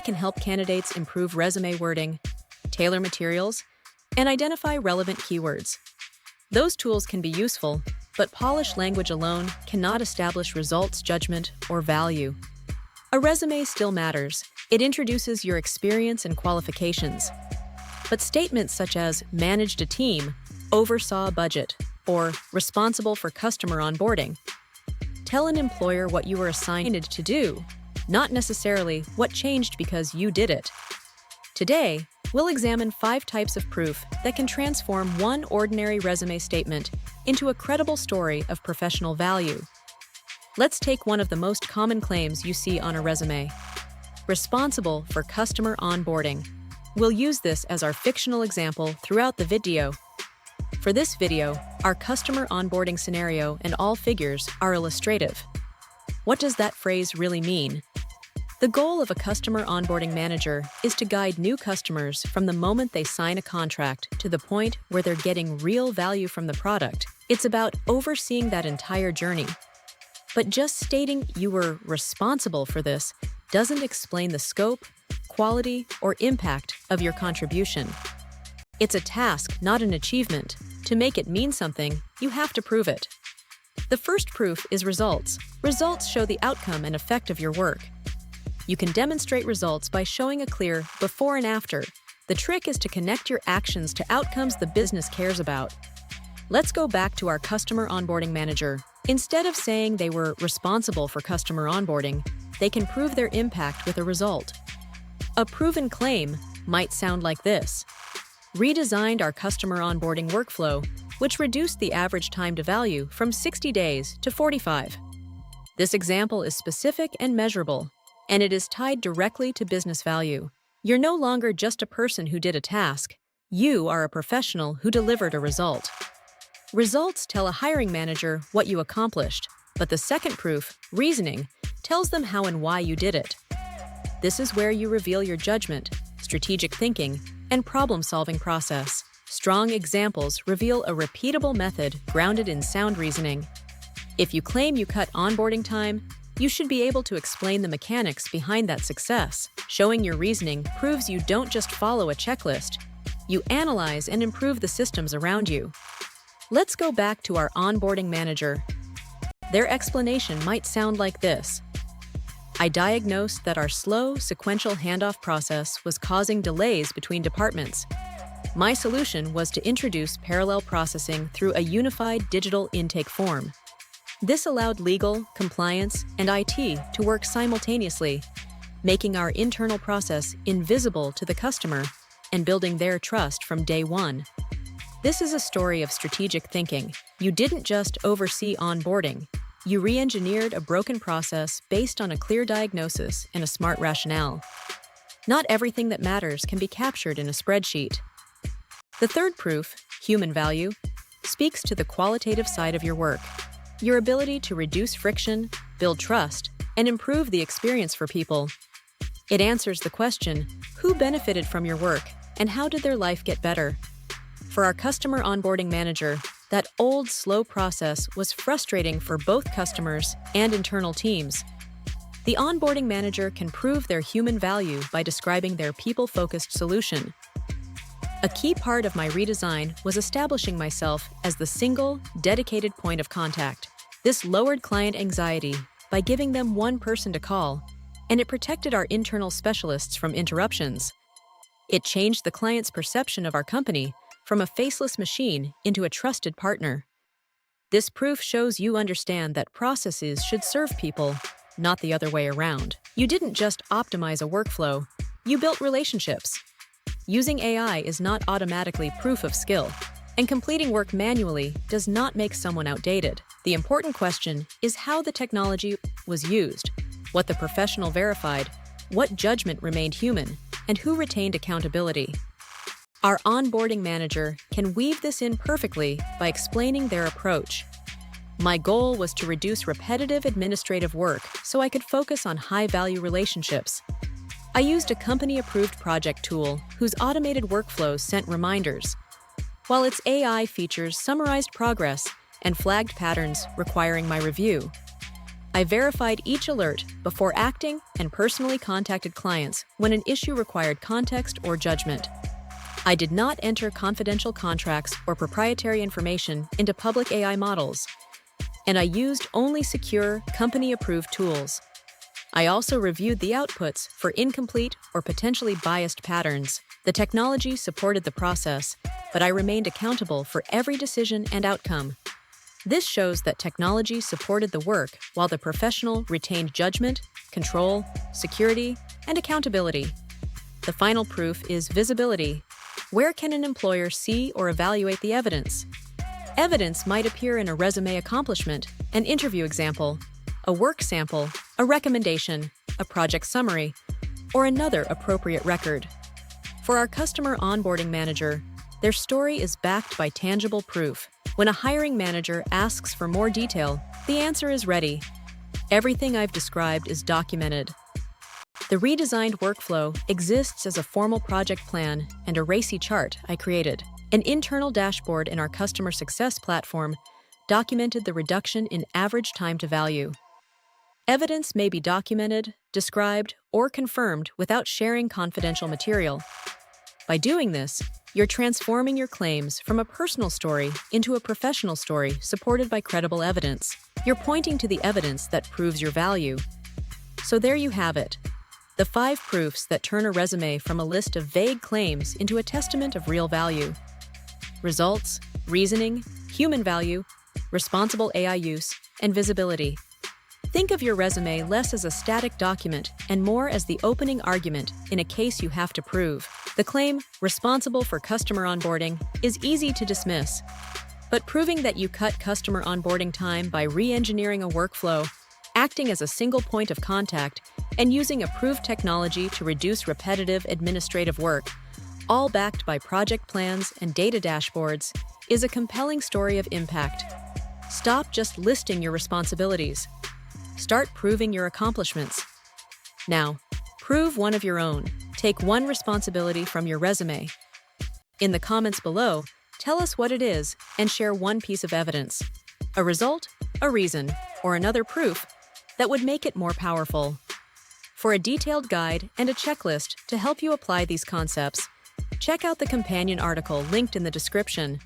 can help candidates improve resume wording, tailor materials, and identify relevant keywords. Those tools can be useful, but polished language alone cannot establish results, judgment, or value. A resume still matters. It introduces your experience and qualifications. But statements such as managed a team, oversaw a budget, or responsible for customer onboarding tell an employer what you were assigned to do, not necessarily what changed because you did it. Today, we'll examine 5 types of proof that can transform one ordinary resume statement into a credible story of professional value. Let's take one of the most common claims you see on a resume: responsible for customer onboarding. We'll use this as our fictional example throughout the video. For this video, our customer onboarding scenario and all figures are illustrative. What does that phrase really mean? The goal of a customer onboarding manager is to guide new customers from the moment they sign a contract to the point where they're getting real value from the product. It's about overseeing that entire journey. But just stating you were responsible for this doesn't explain the scope, quality, or impact of your contribution. It's a task, not an achievement. To make it mean something, you have to prove it. The first proof is results. Results show the outcome and effect of your work. You can demonstrate results by showing a clear before and after. The trick is to connect your actions to outcomes the business cares about. Let's go back to our customer onboarding manager. Instead of saying they were responsible for customer onboarding, they can prove their impact with a result. A proven claim might sound like this: redesigned our customer onboarding workflow, which reduced the average time to value from 60 days to 45. This example is specific and measurable, and it is tied directly to business value. You're no longer just a person who did a task. You are a professional who delivered a result. Results tell a hiring manager what you accomplished, but the second proof, reasoning, tells them how and why you did it. This is where you reveal your judgment, strategic thinking, and problem-solving process. Strong examples reveal a repeatable method grounded in sound reasoning. If you claim you cut onboarding time, you should be able to explain the mechanics behind that success. Showing your reasoning proves you don't just follow a checklist. You analyze and improve the systems around you. Let's go back to our onboarding manager. Their explanation might sound like this: I diagnosed that our slow, sequential handoff process was causing delays between departments. My solution was to introduce parallel processing through a unified digital intake form. This allowed legal, compliance, and IT to work simultaneously, making our internal process invisible to the customer and building their trust from day one. This is a story of strategic thinking. You didn't just oversee onboarding. You re-engineered a broken process based on a clear diagnosis and a smart rationale. Not everything that matters can be captured in a spreadsheet. The third proof, human value, speaks to the qualitative side of your work. Your ability to reduce friction, build trust, and improve the experience for people. It answers the question, who benefited from your work, and how did their life get better? For our customer onboarding manager, that old, slow process was frustrating for both customers and internal teams. The onboarding manager can prove their human value by describing their people-focused solution. A key part of my redesign was establishing myself as the single, dedicated point of contact. This lowered client anxiety by giving them one person to call, and it protected our internal specialists from interruptions. It changed the client's perception of our company from a faceless machine into a trusted partner. This proof shows you understand that processes should serve people, not the other way around. You didn't just optimize a workflow, you built relationships. Using AI is not automatically proof of skill, and completing work manually does not make someone outdated. The important question is how the technology was used, what the professional verified, what judgment remained human, and who retained accountability. Our onboarding manager can weave this in perfectly by explaining their approach. My goal was to reduce repetitive administrative work so I could focus on high-value relationships. I used a company-approved project tool whose automated workflows sent reminders, while its AI features summarized progress and flagged patterns requiring my review. I verified each alert before acting and personally contacted clients when an issue required context or judgment. I did not enter confidential contracts or proprietary information into public AI models, and I used only secure, company-approved tools. I also reviewed the outputs for incomplete or potentially biased patterns. The technology supported the process, but I remained accountable for every decision and outcome. This shows that technology supported the work while the professional retained judgment, control, security, and accountability. The final proof is visibility. Where can an employer see or evaluate the evidence? Evidence might appear in a resume accomplishment, an interview example, a work sample, a recommendation, a project summary, or another appropriate record. For our customer onboarding manager, their story is backed by tangible proof. When a hiring manager asks for more detail, the answer is ready. Everything I've described is documented. The redesigned workflow exists as a formal project plan and a RACI chart I created. An internal dashboard in our customer success platform documented the reduction in average time to value. Evidence may be documented, described, or confirmed without sharing confidential material. By doing this, you're transforming your claims from a personal story into a professional story supported by credible evidence. You're pointing to the evidence that proves your value. So there you have it. The 5 proofs that turn a resume from a list of vague claims into a testament of real value. Results, reasoning, human value, responsible AI use, and visibility. Think of your resume less as a static document and more as the opening argument in a case you have to prove. The claim, responsible for customer onboarding, is easy to dismiss. But proving that you cut customer onboarding time by re-engineering a workflow, acting as a single point of contact, and using approved technology to reduce repetitive administrative work, all backed by project plans and data dashboards, is a compelling story of impact. Stop just listing your responsibilities. Start proving your accomplishments. Now, prove one of your own. Take one responsibility from your resume. In the comments below, tell us what it is and share one piece of evidence, a result, a reason, or another proof that would make it more powerful. For a detailed guide and a checklist to help you apply these concepts, check out the companion article linked in the description.